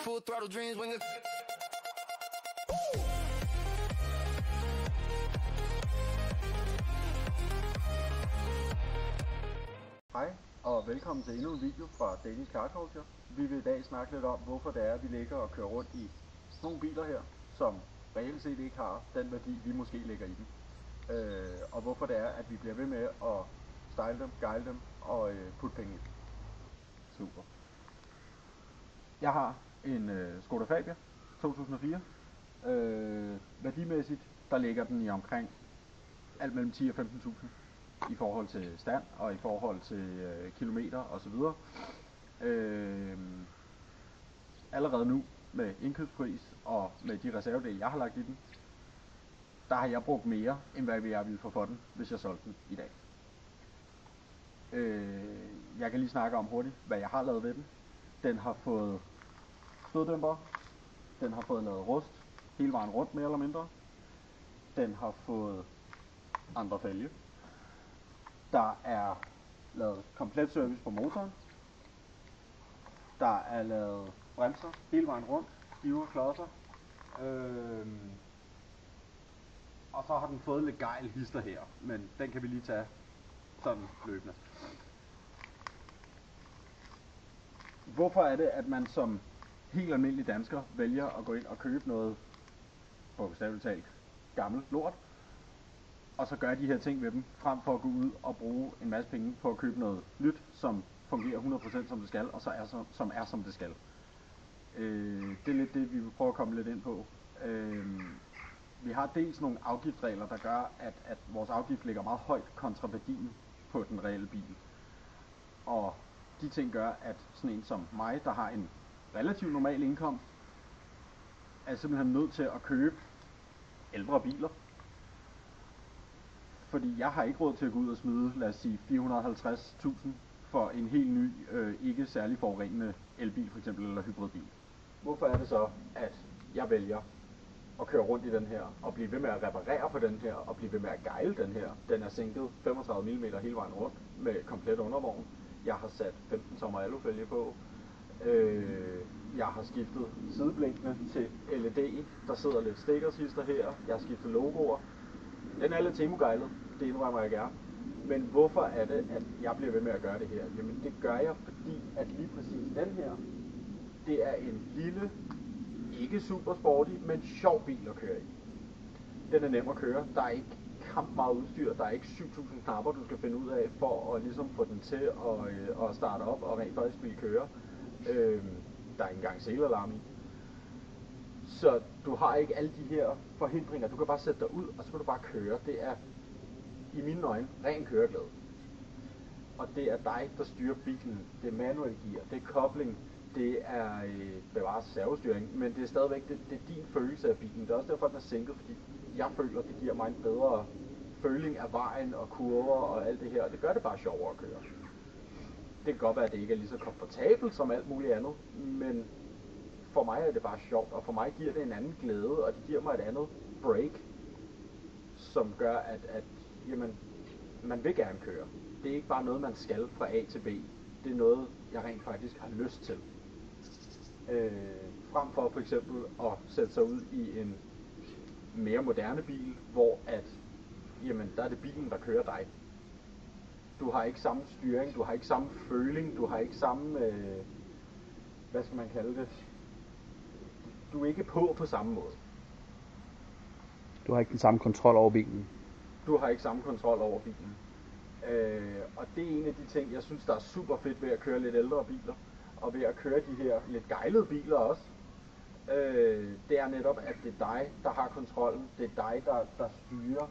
full throttle dreams when Hej, og velkommen til endnu en video fra Danish Car Culture. Vi vil i dag snakke lidt om, hvorfor det er, at vi ligger og kører rundt i sådan nogle biler her, som reelt set ikke har den værdi, vi måske lægger i dem. Og hvorfor det er, at vi bliver ved med at style dem, guide dem og putte penge i dem. Super. Jeg har en Skoda Fabia 2004. Værdimæssigt, der ligger den i omkring alt mellem 10 og 15.000 i forhold til stand og i forhold til kilometer osv. Allerede nu med indkøbspris og med de reservedele, jeg har lagt i den, der har jeg brugt mere, end hvad jeg ville få for den, hvis jeg solgte den i dag. Jeg kan lige snakke om hurtigt, hvad jeg har lavet ved den. Den har fået støddæmper, den har fået lavet rust hele vejen rundt mere eller mindre. Den har fået andre fælge. Der er lavet komplet service på motoren. Der er lavet bremser hele vejen rundt, skiver og klodser. Og så har den fået lidt gejl hister her, men den kan vi lige tage sådan løbende. Hvorfor er det, at man som helt almindelig dansker vælger at gå ind og købe noget, bogstaveligt talt, gammelt lort, og så gøre de her ting ved dem, frem for at gå ud og bruge en masse penge på at købe noget nyt, som fungerer 100% som det skal, og som er som det skal. Det er lidt det, vi vil prøve at komme lidt ind på. Vi har dels nogle afgiftsregler, der gør, at vores afgift ligger meget højt kontra værdien på den reelle bil. Og de ting gør, at sådan en som mig, der har en relativt normal indkomst, er simpelthen nødt til at købe ældre biler. Fordi jeg har ikke råd til at gå ud og smide, lad os sige, 450.000 for en helt ny, ikke særlig forurenende elbil for eksempel, eller hybridbil. Hvorfor er det så, at jeg vælger at køre rundt i den her, og blive ved med at reparere på den her, og blive ved med at gejle den her? Den er sænket 35 mm hele vejen rundt med komplet undervogn. Jeg har sat 15 tommer alufælge på. Jeg har skiftet sideblinkene til LED. Der sidder lidt stikkersister her. Jeg har skiftet logoer. Den er lidt temogejlet, det indrømmer jeg gerne. Men hvorfor er det, at jeg bliver ved med at gøre det her? Jamen det gør jeg, fordi at lige præcis den her, det er en lille, ikke super sporty, men sjov bil at køre i. Den er nem at køre, der er ikke kamp meget udstyr, der er ikke 7.000 knapper, du skal finde ud af for at ligesom få den til at starte op og rent faktisk ville køre. Der er ikke engang selalarm i. Så du har ikke alle de her forhindringer. Du kan bare sætte dig ud, og så kan du bare køre. Det er i mine øjne ren køreglæde. Og det er dig, der styrer bilen. Det er manuel gear, det er kobling, det er bevares servostyring, men det er stadigvæk det er din følelse af bilen. Det er også derfor, den er sænket, fordi jeg føler, det giver mig en bedre føling af vejen og kurver og alt det her. Og det gør det bare sjovere at køre. Det kan godt være, at det ikke er lige så komfortabelt som alt muligt andet, men for mig er det bare sjovt, og for mig giver det en anden glæde, og det giver mig et andet break, som gør, at jamen, man vil gerne køre. Det er ikke bare noget, man skal fra A til B. Det er noget, jeg rent faktisk har lyst til. Frem for eksempel at sætte sig ud i en mere moderne bil, hvor jamen, der er det bilen, der kører dig. Du har ikke samme styring, du har ikke samme føling, du har ikke samme, hvad skal man kalde det? Du er ikke på samme måde. Du har ikke den samme kontrol over bilen. Du har ikke samme kontrol over bilen. Og det er en af de ting, jeg synes, der er super fedt ved at køre lidt ældre biler. Og ved at køre de her lidt gejlede biler også. Det er netop, at det er dig, der har kontrollen. Det er dig, der styrer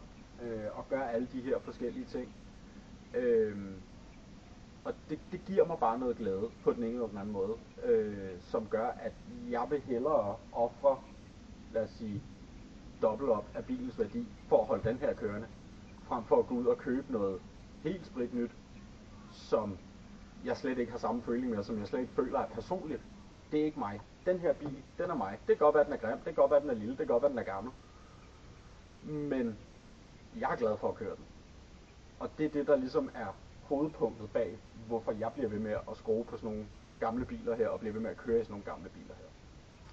og gør alle de her forskellige ting. Og det giver mig bare noget glæde på den ene eller den anden måde. Som gør, at jeg vil hellere ofre, lad os sige, dobbelt op af bilens værdi for at holde den her kørende, frem for at gå ud og købe noget helt spritnyt, som jeg slet ikke har samme føling med, som jeg slet ikke føler er personligt. Det er ikke mig. Den her bil, den er mig. Det kan godt være, at den er grim, det kan godt være, at den er lille, det kan godt være, at den er gammel. Men jeg er glad for at køre den. Og det er det, der ligesom er hovedpunktet bag, hvorfor jeg bliver ved med at skrue på sådan nogle gamle biler her, og bliver ved med at køre i sådan nogle gamle biler her.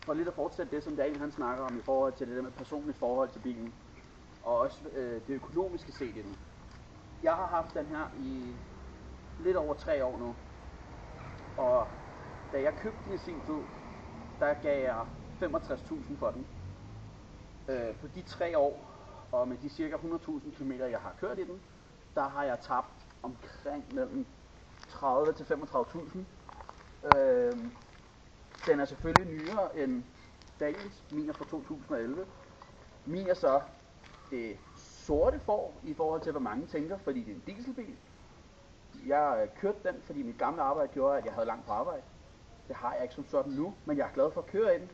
for lidt at fortsætte det, som Daniel han snakker om i forhold til det der med personligt forhold til bilen, og også det økonomiske set i den. Jeg har haft den her i lidt over 3 år nu, og da jeg købte den i sin tid, der gav jeg 65.000 for den. På de 3 år, og med de cirka 100.000 km jeg har kørt i den, der har jeg tabt omkring mellem 30 til 35.000. Den er selvfølgelig nyere end Daniels. Min er fra 2011. Min er så det sorte får i forhold til, hvad mange tænker, fordi det er en dieselbil. Jeg kørte den, fordi mit gamle arbejde gjorde, at jeg havde langt på arbejde. Det har jeg ikke som sådan nu, men jeg er glad for at køre i den,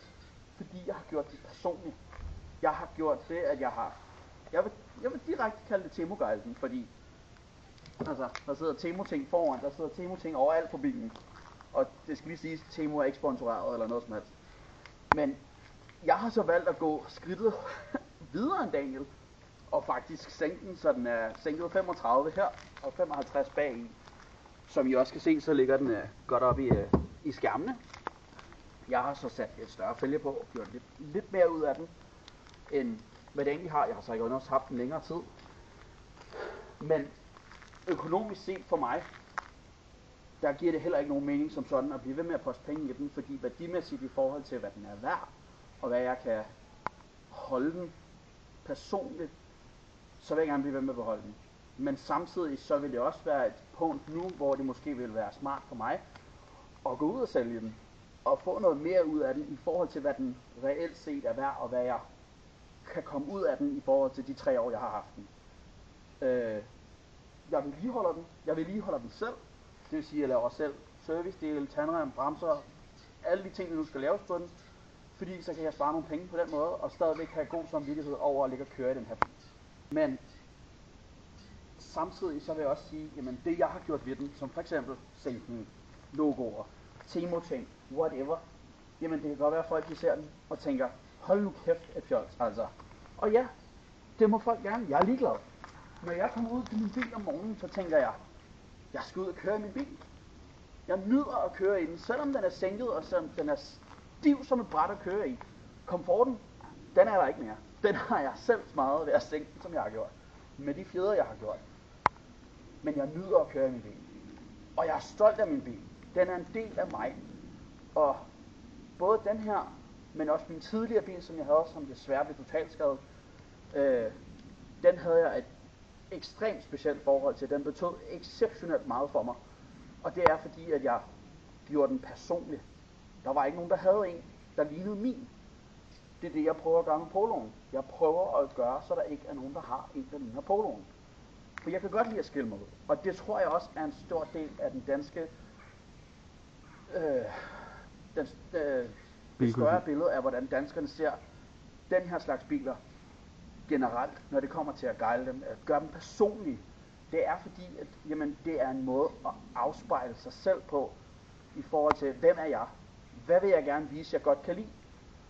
fordi jeg har gjort det personligt. Jeg har gjort det, at jeg vil direkte kalde det Temo-guiden, fordi altså, der sidder Temo-ting foran, der sidder Temo-ting overalt på bilen. Og det skal lige siges, at Temo er ikke sponsoreret eller noget som helst. Men jeg har så valgt at gå skridtet videre end Daniel, og faktisk sænke den, så den er sænket 35 her og 55 bagi. Som I også kan se, så ligger den godt op i skærmene. Jeg har så sat et større fælge på og gjort lidt mere ud af den, end hvad det egentlig har. Jeg har så ikke også haft den længere tid. Men økonomisk set for mig, der giver det heller ikke nogen mening som sådan at blive ved med at poste penge i den, fordi værdimæssigt i forhold til, hvad den er værd, og hvad jeg kan holde den personligt, så vil jeg gerne blive ved med at beholde den. Men samtidig så vil det også være et punkt nu, hvor det måske vil være smart for mig at gå ud og sælge den, og få noget mere ud af den i forhold til, hvad den reelt set er værd, og hvad jeg kan komme ud af den i forhold til de 3 år, jeg har haft den. Jeg vedligeholder den. Jeg vedligeholder den selv. Det vil sige, at jeg laver selv servicedele, tandrem, bremser, alle de ting, der nu skal laves på den. Fordi så kan jeg spare nogle penge på den måde, og stadigvæk have god samvittighed over at ligge og køre i den her bil. Men samtidig så vil jeg også sige, jamen det jeg har gjort ved den, som for eksempel sænkning, logoer, Temo-ting, whatever, jamen det kan godt være, at folk de ser den og tænker, hold nu kæft et fjols, altså. Og ja, det må folk gerne, jeg er ligeglad. Når jeg kommer ud til min bil om morgenen, så tænker jeg skal ud og køre i min bil. Jeg nyder at køre i den, selvom den er sænket, og selvom den er stiv som et bræt at køre i. Komforten, den er der ikke mere. Den har jeg selv smadret ved at sænke den, som jeg har gjort. Med de fjeder, jeg har gjort. Men jeg nyder at køre i min bil. Og jeg er stolt af min bil. Den er en del af mig. Og både den her, men også min tidligere bil, som jeg havde, som desværre blev totalskadet, den havde jeg et ekstremt specielt forhold til. Den betød exceptionelt meget for mig. Og det er fordi, at jeg gjorde den personlig. Der var ikke nogen, der havde en, der lignede min. Det er det, jeg prøver at gøre med Poloen. Jeg prøver at gøre, så der ikke er nogen, der har en, der ligner Poloen. For jeg kan godt lide at skille mig ud. Og det tror jeg også er en stor del af den danske det større billede af, hvordan danskerne ser den her slags biler generelt, når det kommer til at guide dem, at gøre dem personlige. Det er fordi, at jamen, det er en måde at afspejle sig selv på, i forhold til, hvem er jeg? Hvad vil jeg gerne vise, jeg godt kan lide?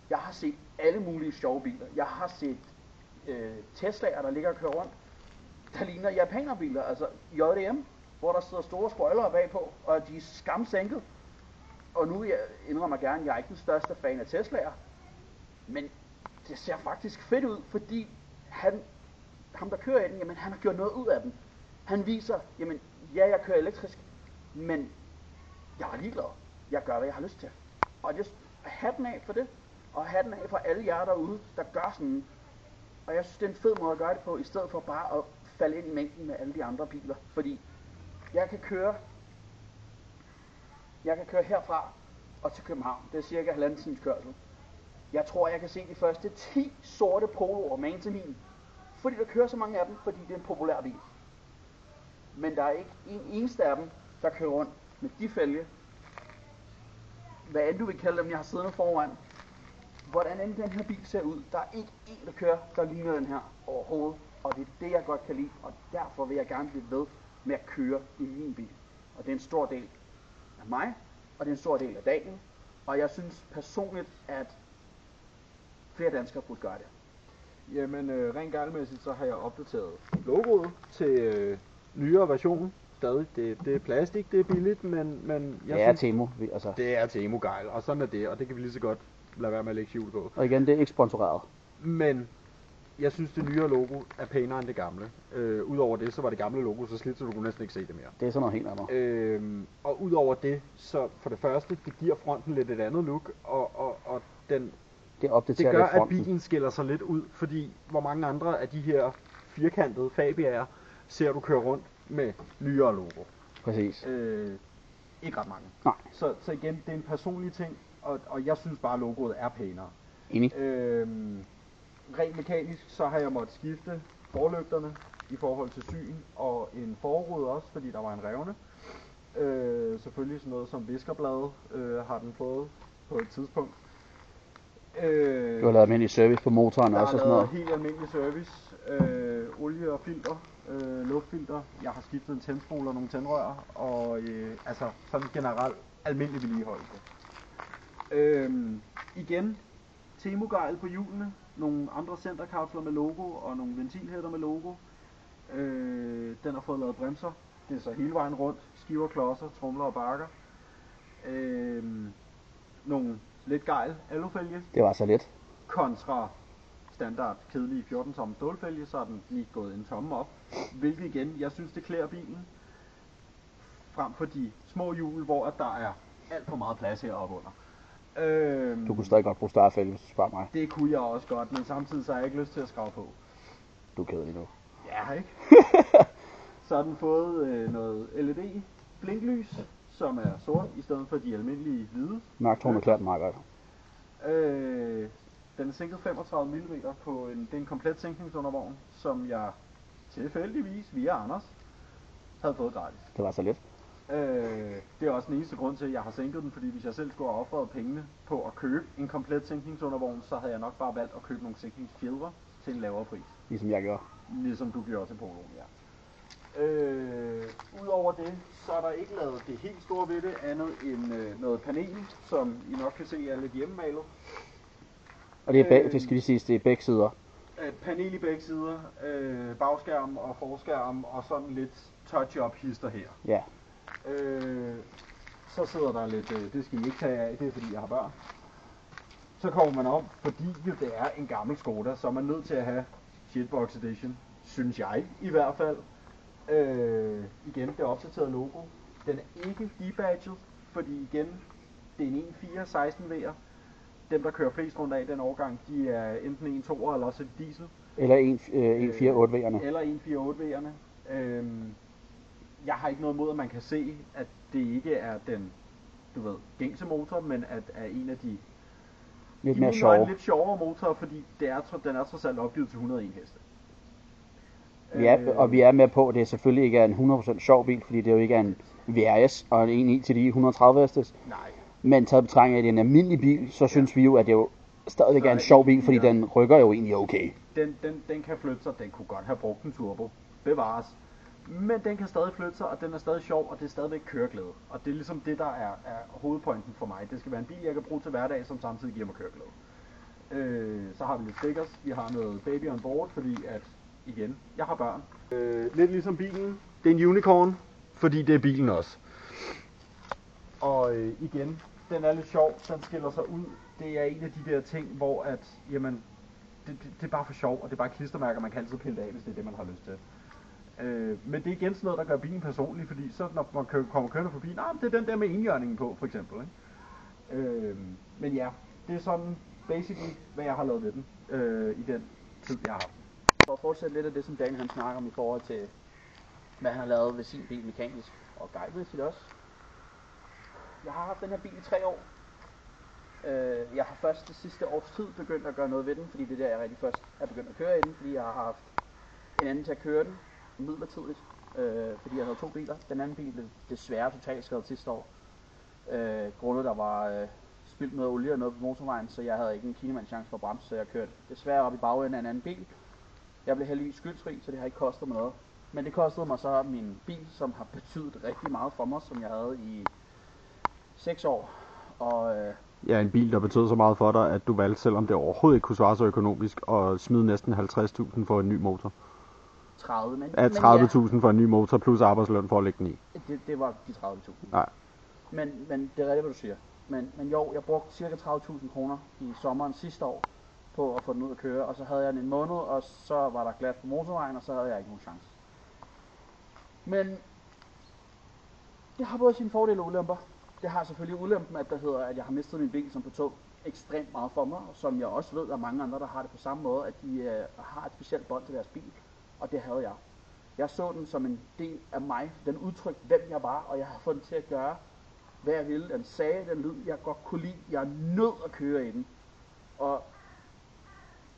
Jeg har set alle mulige sjove biler. Jeg har set Tesla'er, der ligger og kører rundt, der ligner japanerbiler, altså JDM, hvor der sidder store spoilere bagpå, og de er skamsænket. Og nu indrømmer jeg gerne, at jeg er ikke den største fan af Tesla'er, men det ser faktisk fedt ud, fordi ham der kører i den, jamen han har gjort noget ud af den. Han viser, jamen ja, jeg kører elektrisk, men jeg er ligeglad. Jeg gør, hvad jeg har lyst til. Og det hatten af for det, og hatten af for alle jer derude, der gør sådan. Og jeg synes, det er en fed måde at gøre det på, i stedet for bare at falde ind i mængden med alle de andre biler. Fordi jeg kan køre herfra og til København. Det er cirka 1,5 times kørsel. Jeg tror, jeg kan se de første 10 sorte Poloer med en til min. Fordi der kører så mange af dem, fordi det er en populær bil. Men der er ikke en eneste af dem, der kører rundt med de fælge. Hvad end du vil kalde dem, jeg har siddende foran. Hvordan end den her bil ser ud, der er ikke en, der kører, der ligner den her overhovedet. Og det er det, jeg godt kan lide, og derfor vil jeg gerne blive ved med at køre i min bil. Og det er en stor del af mig, og det er en stor del af dagen. Og jeg synes personligt, at flere danskere burde gøre det. Jamen, rent gejlmæssigt, så har jeg opdateret logoet til nyere version, stadig, det er plastik, det er billigt, men jeg Det er synes, Temu, altså. det er Temu-gejl, og sådan er det, og det kan vi lige så godt lade være med at lægge skjul på. Og igen, det er ikke sponsoreret. Men jeg synes, det nyere logo er pænere end det gamle. Udover det, så var det gamle logo så slidt, så du kunne næsten ikke se det mere. Det er sådan noget helt andet. Og udover det, så for det første, det giver fronten lidt et andet look, og Det opdaterer det gør, lidt fronten. at bilen skiller sig lidt ud, fordi hvor mange andre af de her firkantede Fabia'er ser du køre rundt med nyere logo. Præcis. Ikke ret mange. Nej. Så igen, det er en personlig ting, og jeg synes bare, logoet er pænere. Enig. Rent mekanisk, så har jeg måttet skifte forlygterne i forhold til syn, og en forrude også, fordi der var en revne. Selvfølgelig sådan noget som viskerblade har den fået på et tidspunkt. Du har lavet almindelig service på motoren Der også og sådan er noget. lavet helt almindelig service, olie og filter, luftfilter. Jeg har skiftet en tændspole og nogle tændrør, og altså sådan generelt almindelig vedligeholdelse. Igen, Temu-gejl på hjulene, nogle andre centerkapsler med logo og nogle ventilhætter med logo. Den har fået lavet bremser, det er så hele vejen rundt, skiver, klodser, tromler og bakker. Nogle lidt gejl alufælge. Det var så let. Kontra standard kedelige 14-tomme stålfælge, så er den lige gået en tomme op. Hvilket igen, jeg synes det klæder bilen. Frem for de små hjul, hvor at der er alt for meget plads heroppe under. Du kunne stadig godt bruge større fælge, hvis du spørger mig. Det kunne jeg også godt, men samtidig så har jeg ikke lyst til at skrave på. Du er kedelig nu. Ja, ikke? Så har den fået noget LED blinklys, som er sort, i stedet for de almindelige hvide. Mørktonet klæder den meget godt. Den er sænket 35 mm på det er en komplet sænkningsundervogn, som jeg tilfældigvis via Anders havde fået gratis. Det var så let. Det er også den eneste grund til, at jeg har sænket den, fordi hvis jeg selv skulle have offret pengene på at købe en komplet sænkningsundervogn, så havde jeg nok bare valgt at købe nogle sænkningsfjedre til en lavere pris. Ligesom jeg gjorde. Ligesom du gjorde til Poloen, ja. Udover det, så er der ikke lavet det helt store ved det, andet end noget panel, som I nok kan se er lidt hjemmemalet. Og det er det skal lige siges, det er begge sider. Panel i begge sider, bagskærm og forskærm, og sådan lidt touch-up hister her. Ja. Så sidder der lidt, det skal I ikke tage af, det er fordi jeg har børn. Så kommer man om, fordi jo det er en gammel Skoda, så er man nødt til at have Shitbox Edition, synes jeg i hvert fald. Igen, det opdaterede logo. Den er ikke debadget, fordi igen, det er en 1.4 16 V'er. Dem, der kører flest rundt af den årgang, de er enten 1.2'er eller også diesel. Eller 1.4.8 V'erne. Eller 1.4.8 V'erne. Jeg har ikke noget imod, at man kan se, at det ikke er den, du ved, gængse motor, men at er en af de lidt sjovere motorer, fordi den er trods alt opgivet til 101 heste. Og vi er med på, at det selvfølgelig ikke er en 100% sjov bil, fordi det jo ikke er en VRS og en 1 til de 130 hestes. Nej. Men taget betragtning af, at det er en almindelig bil, så synes vi jo, at det jo stadigvæk er en sjov bil, fordi den rykker jo egentlig okay. Den kan flytte sig, den kunne godt have brugt en turbo, bevares. Men den kan stadig flytte sig, og den er stadig sjov, og det er stadigvæk køreglæde. Og det er ligesom det, der er hovedpointen for mig. Det skal være en bil, jeg kan bruge til hverdag, som samtidig giver mig køreglæde. Så har vi lidt stickers, vi har noget baby on board, fordi at, igen, jeg har børn. Lidt ligesom bilen, det er en unicorn, fordi det er bilen også. Og igen, den er lidt sjov, den skiller sig ud. Det er en af de der ting, hvor at, jamen, det er bare for sjov, og det er bare klistermærker, man kan altid pille af, hvis det er det, man har lyst til. Men det er igen sådan noget, der gør bilen personlig, fordi så når man kommer kørende forbi, det er den der med enhjørningen på, for eksempel. Ikke? Men ja, det er sådan basically, hvad jeg har lavet ved den i den tid, jeg har haft. For at fortsætte lidt af det, som Daniel han snakker om i forhold til, hvad han har lavet ved sin bil mekanisk og guidemæssigt også. Jeg har haft den her bil i 3 år. Jeg har først det sidste års tid begyndt at gøre noget ved den, fordi det er der, jeg rigtig først er begyndt at køre i den, fordi jeg har haft en anden til at køre den midlertidigt, fordi jeg havde 2 biler. Den anden bil blev desværre totalt skadet sidste år, grundet der var spildt noget olie og noget på motorvejen, så jeg havde ikke en kinemands chance for at bremse, så jeg kørte desværre op i bagenden af en anden bil. Jeg blev heldigvis skyldsfri, så det har ikke kostet mig noget. Men det kostede mig så min bil, som har betydet rigtig meget for mig, som jeg havde i 6 år. Og ja, en bil, der betød så meget for dig, at du valgte, selvom det overhovedet ikke kunne svare så økonomisk, at smide næsten 50.000 for en ny motor. 30, men... Ja, 30.000 for en ny motor plus arbejdsløn for at lægge den i. Det var de 30.000. Nej. Men det er rigtigt, hvad du siger. Men jo, jeg brugte cirka 30.000 kroner i sommeren sidste år på at få den ud at køre, og så havde jeg den en måned, og så var der glat på motorvejen, og så havde jeg ikke nogen chance. Men det har både sine fordele og ulemper. Det har selvfølgelig ulempen, at jeg har mistet min bil, som betød ekstremt meget for mig, og som jeg også ved, at mange andre, der har det på samme måde, at de har et specielt bånd til deres bil, og det havde jeg. Jeg så den som en del af mig, den udtrykte, hvem jeg var, og jeg havde fået den til at gøre, hvad jeg ville. Den sagde den lyd, jeg godt kunne lide. Jeg er nødt at køre i den. Og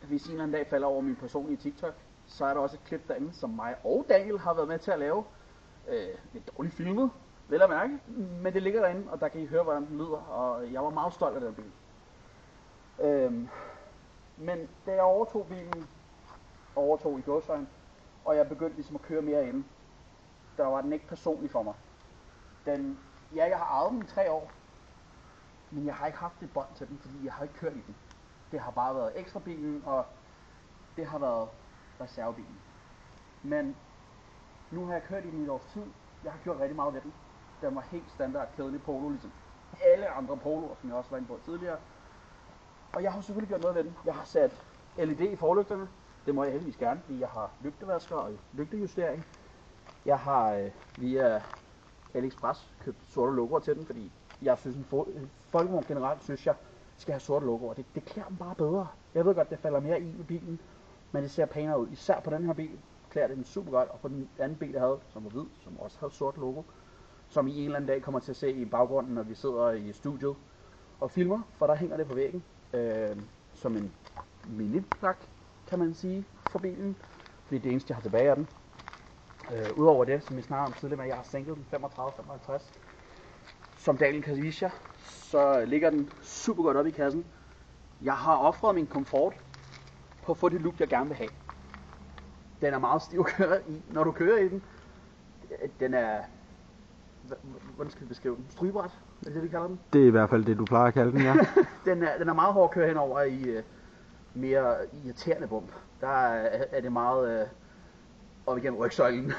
hvis en eller anden dag falder over min personlige TikTok, så er der også et klip derinde, som mig og Daniel har været med til at lave. Lidt dårligt filmet, vel at mærke, men det ligger derinde, og der kan I høre, hvordan den lyder, og jeg var meget stolt af den bil. Men da jeg overtog i gåseøjne, og jeg begyndte ligesom at køre mere ind, der var den ikke personlig for mig. Jeg har ejet den i 3 år, men jeg har ikke haft et bånd til den, fordi jeg har ikke kørt i den. Det har bare været ekstrabilen, og det har været reservebilen. Men nu har jeg kørt i den i et års tid. Jeg har gjort rigtig meget ved den. Den var helt standard kedelig Polo, ligesom alle andre Poloer, som jeg også var inde på tidligere. Og jeg har selvfølgelig gjort noget ved den. Jeg har sat LED i forlygterne. Det må jeg heldigvis gerne, fordi jeg har lygtevasker og lygtejustering. Jeg har via AliExpress købt sorte logoer til den, fordi jeg synes, folkevogn generelt synes jeg skal have sorte logoer. Det klæder dem bare bedre. Jeg ved godt, det falder mere i bilen, men det ser pænere ud. Især på den her bil klæder det den super godt, og på den anden bil, jeg havde, som var hvid, som også havde sort logo, som I en eller anden dag kommer til at se i baggrunden, når vi sidder i studiet og filmer, for der hænger det på væggen som en mini-plak, kan man sige, for bilen. Det er det eneste, jeg har tilbage af den. Udover det, som vi snakker om tidligere med, jeg har sænket den 35-55. Som Daniel kan vise jer, så ligger den super godt op i kassen. Jeg har offret min komfort på at få det look, jeg gerne vil have. Den er meget stiv at køre i. Når du kører i den, den er... Hvordan skal vi beskrive den? Strybræt, er det vi kalder den? Det er i hvert fald det, du plejer at kalde den, ja. den er meget hård at køre henover i mere irriterende bump. Der er det meget op igennem rygsøjlen.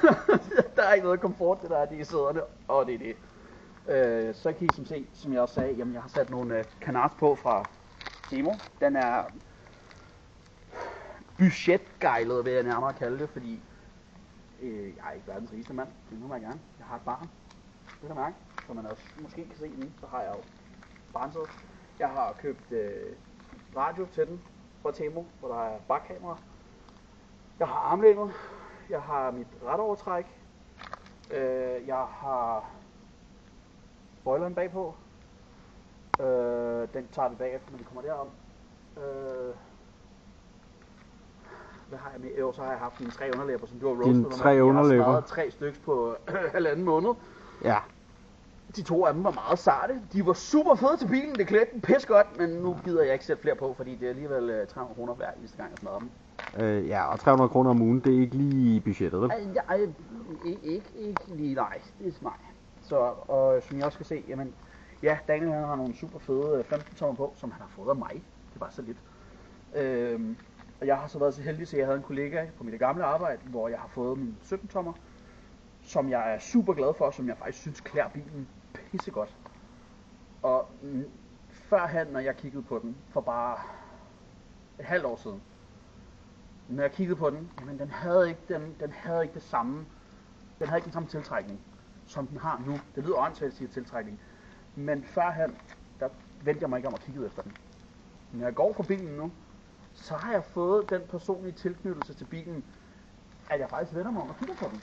Der er ikke noget komfort til, der er de sæderne, og det er det. Så kan I som jeg også sagde, jamen jeg har sat nogle canards på fra Temo. Den er budgetgejlet, vil jeg nærmere kalde det, fordi jeg er ikke verdens rigeste mand. Det må man gerne. Jeg har et barn. Det kan mærke. Som man også måske kan se nu, så har jeg jo barnsæde. Jeg har købt radio til den fra Temo, hvor der er bakkamera. Jeg har armlænet. Jeg har mit retovertræk. Jeg har spoileren bagpå. Den tager vi bagefter, når vi kommer derom. Hvad har jeg med? Jo, så har jeg haft mine 3 underlæber, som du har roastet. Dine 3 underlæber? Jeg har smadret 3 stykker på 1,5 måned. Ja. De 2 af dem var meget sarte. De var super fede til bilen, det klædte den pis godt, men nu gider jeg ikke sætte flere på, fordi det er alligevel 300 kroner hver eneste gang, jeg smadrer dem. Ja, og 300 kroner om ugen, det er ikke lige i budgettet, vel? Ikke lige, nej. Det er nej. Så, og som jeg også kan se, jamen, ja, Daniel har nogle super fede 15 tommer på, som han har fået af mig. Det er bare så lidt. Og jeg har så været så heldig, så jeg havde en kollega på mit gamle arbejde, hvor jeg har fået min 17 tommer, som jeg er super glad for, som jeg faktisk synes klæder bilen pissegodt. Og førhen, når jeg kiggede på den, for bare et halvt år siden, når jeg kiggede på den, jamen den havde ikke det samme, den havde ikke den samme tiltrækning, som den har nu. Det lyder åndssvagt at sige tiltrækning, men førhen, der vendte jeg mig ikke om at kigge efter den. Når jeg går for bilen nu, så har jeg fået den personlige tilknyttelse til bilen, at jeg faktisk vender mig om og kigger på den.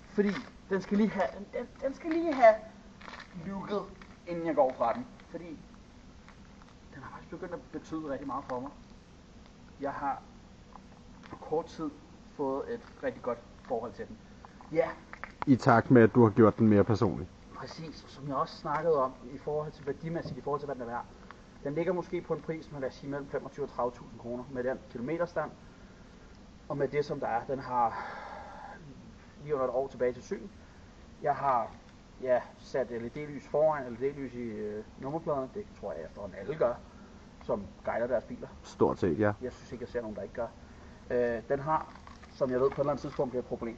Fordi den skal lige have looket, inden jeg går fra den. Fordi den har faktisk begyndt at betyde rigtig meget for mig. Jeg har på kort tid fået et rigtig godt forhold til den. Ja. I takt med, at du har gjort den mere personlig. Præcis, som jeg også snakkede om i forhold til værdimæssigt, i forhold til hvad den er værd. Den ligger måske på en pris, man lad os sige mellem 25 og 30.000 kroner med den kilometerstand. Og med det som der er, den har lige under et år tilbage til syn. Jeg har sat LED-lys foran, LED-lys i nummerpladerne. Det tror jeg efterhånden alle gør, som guider deres biler. Stort set, ja. Jeg synes ikke, jeg ser nogen, der ikke gør. Den har som jeg ved på et eller andet tidspunkt bliver et problem.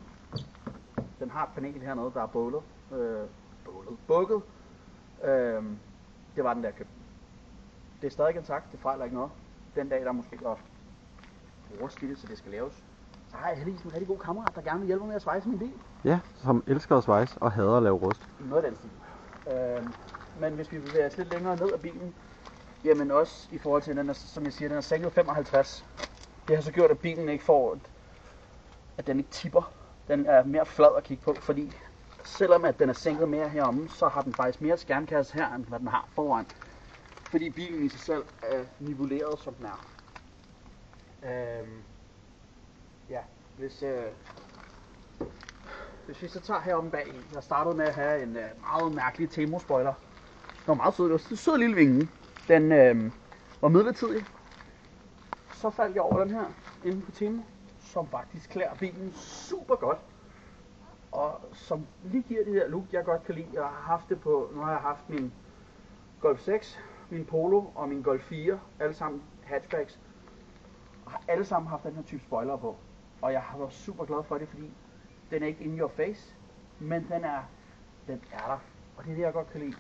Den har et panel hernede, der er bukket. Det var den der køb. Det er stadig intakt, det fejler ikke noget. Den dag der måske går overstillet, så det skal laves. Så har jeg heldigvis en rigtig god kammerat, der gerne vil hjælpe mig med at svejse min bil. Ja, som elsker at svejse og hader at lave rust. Noget af den stil. Men hvis vi bevæger os lidt længere ned af bilen, jamen også i forhold til den er, som jeg siger, den er sænket 55. Det har så gjort, at bilen ikke får, at den ikke tipper. Den er mere flad at kigge på, fordi selvom at den er sænket mere heromme, så har den faktisk mere skærmkasse her, end hvad den har foran. Fordi bilen i sig selv er nivelleret, som den er. Ja, hvis vi så tager heromme bag, jeg startede med at have en meget mærkelig Temo-spoiler. Den var meget sød, det var en sød lille vinge. Den var midlertidig. Så faldt jeg over den her inde på Temo, som faktisk klæder bilen super godt. Og som lige giver det der look, jeg godt kan lide. Jeg har haft det på, nu har jeg haft min Golf 6, min Polo og min Golf 4, alle sammen hatchbacks. Og har alle sammen haft den her type spoiler på. Og jeg har været super glad for det, fordi den er ikke in your face, men den er der. Og det er det, jeg godt kan lide.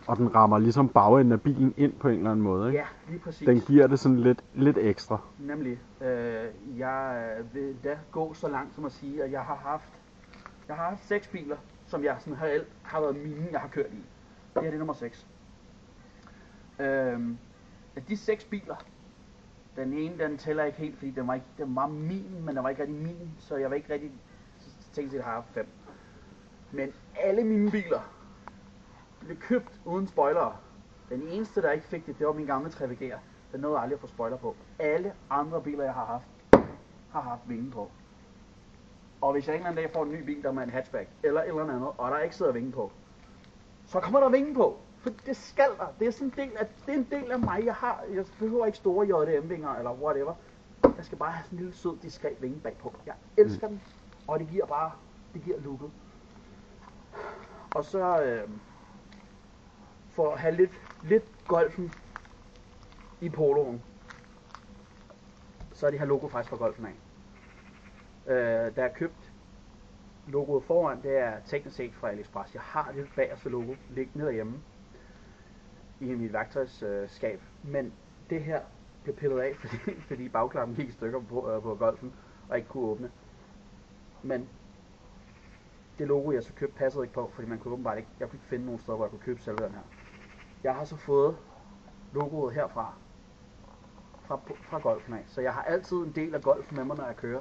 Og den rammer ligesom bagenden af bilen ind på en eller anden måde, ikke? Ja, lige præcis. Den giver det sådan lidt ekstra. Nemlig. Jeg vil da gå så langt som at sige, at jeg har haft 6 biler, som jeg sådan har været mine, jeg har kørt i. Det her det er nummer 6. Af de 6 biler, den ene den tæller ikke helt, fordi den var min, men den var ikke rigtig min, så jeg var ikke rigtig tænkt til at have 5. Men alle mine biler blev købt uden spoilere. Den eneste, der ikke fik det, det var min gamle Traviger. Den nåede aldrig at få spoiler på. Alle andre biler, jeg har haft vinge på. Og hvis jeg en eller anden dag får en ny bil, der med en hatchback, eller et eller andet, og der ikke sidder vinge på, så kommer der vinge på. For det skal der. Det er sådan en del af mig, jeg har. Jeg behøver ikke store JDM-vinger, eller whatever. Jeg skal bare have sådan en lille sød, diskret vinge bagpå. Jeg elsker den, og det giver looket. Og så for at have lidt golfen i poloen, så er det her logo faktisk fra golfen af. Der er købt logoet foran, det er teknisk set fra AliExpress. Jeg har det bagerste logo liggende derhjemme i mit værktøjsskab, men det her blev pillet af, fordi bagklappen gik i stykker på golfen og ikke kunne åbne. Men det logo jeg så købte passede ikke på, fordi man kunne åbenbart ikke, jeg kunne ikke finde nogen steder, hvor jeg kunne købe selve den her. Jeg har så fået logoet herfra, fra golfen af, så jeg har altid en del af golfen med mig, når jeg kører.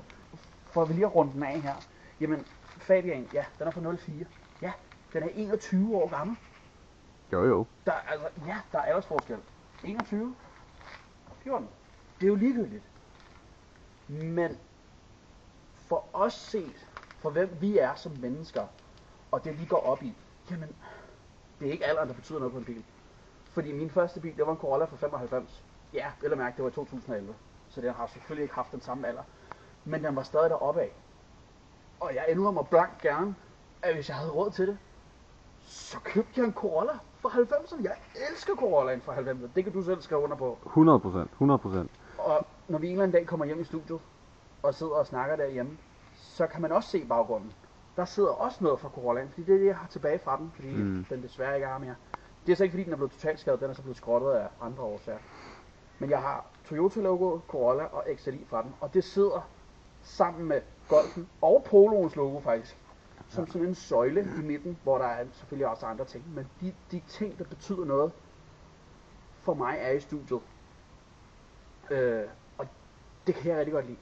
For vi lige at runde den af her, jamen Fabian, ja, den er fra 04. Ja, den er 21 år gammel. Jo. Der er aldersforskel. 21, 14. Det er jo ligegyldigt. Men for os set, for hvem vi er som mennesker, og det vi går op i, jamen, det er ikke alderen, der betyder noget på en bil. Fordi min første bil, det var en Corolla fra 95. Ja, vel at mærke, det var i 2011. Så den har selvfølgelig ikke haft den samme alder. Men den var stadig deroppe af. Og jeg indrømmer mig blankt gerne, at hvis jeg havde råd til det, så købte jeg en Corolla fra 90'erne. Jeg elsker Corollaen fra 90'erne. Det kan du selv skrive under på. 100%. Og når vi en eller anden dag kommer hjem i studiet, og sidder og snakker derhjemme, så kan man også se baggrunden. Der sidder også noget fra Corollaen, fordi det er det, jeg har tilbage fra den, fordi den desværre ikke er mere. Det er så ikke fordi, den er blevet totalt skadet, den er så blevet skrottet af andre årsager. Men jeg har Toyota-logoet, Corolla og XLI fra den, og det sidder sammen med Golfen og Poloens logo faktisk, som sådan en søjle i midten, hvor der er selvfølgelig også andre ting, men de ting, der betyder noget for mig, er i studiet. Og det kan jeg rigtig godt lide.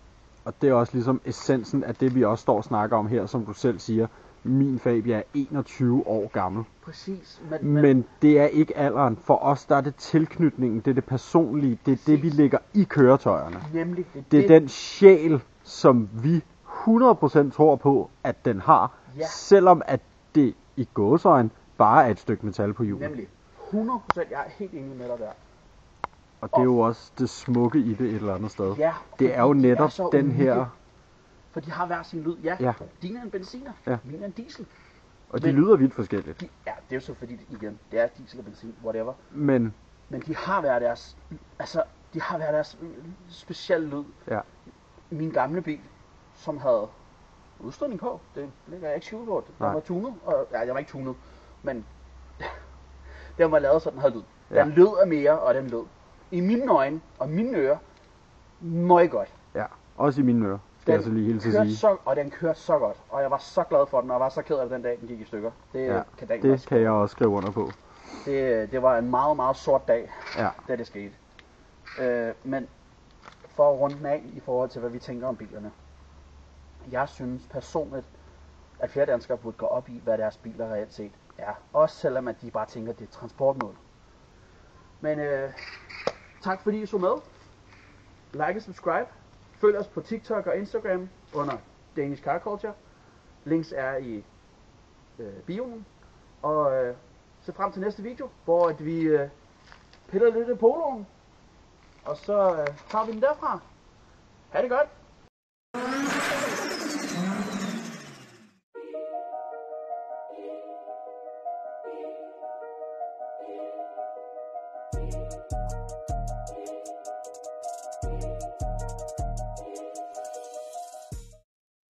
Og det er også ligesom essensen af det, vi også står og snakker om her, som du selv siger. Min Fabia er 21 år gammel. Præcis. Men det er ikke alderen. For os der er det tilknytningen, det er det personlige, det er det, vi lægger i køretøjerne. Nemlig. Det er den sjæl, som vi 100% tror på, at den har, selvom at det i gåseøjne bare er et stykke metal på hjulet. Nemlig. 100%, jeg er helt enig med dig der. Og det er jo også det smukke i det et eller andet sted. Ja, det er jo netop er den her... For de har hver sin lyd. Ja. Din er en benziner, min er en diesel. Og de lyder vidt forskelligt. Det er jo så fordi, igen, det er diesel og benzin, whatever. Men de har hver deres, specielle lyd. Ja. Min gamle bil, som havde udstødning på. Det ligger jeg ikke skjult på. Den var tunet. Ja, jeg var ikke tunet, men den var lavet, så den havde lyd. Den lød af mere, og den lød i mine øjne og mine ører meget godt. Ja, også i mine ører. Det er så lige helt til at sige. Og den kørte så godt, og jeg var så glad for den, og jeg var så ked af det den dag, den gik i stykker. Det kan jeg også skrive under på. Det var en meget, meget sort dag, da det skete. Men for at runde den af i forhold til, hvad vi tænker om bilerne. Jeg synes personligt, at flere danskere burde gå op i, hvad deres biler reelt set er. Også selvom at de bare tænker, at det er et transportmål. Men tak fordi I så med. Like og subscribe. Følg os på TikTok og Instagram under Danish Car Culture. Links er i bioen. Og se frem til næste video, hvor vi piller lidt af poloen. Og så tager vi den derfra. Ha' det godt.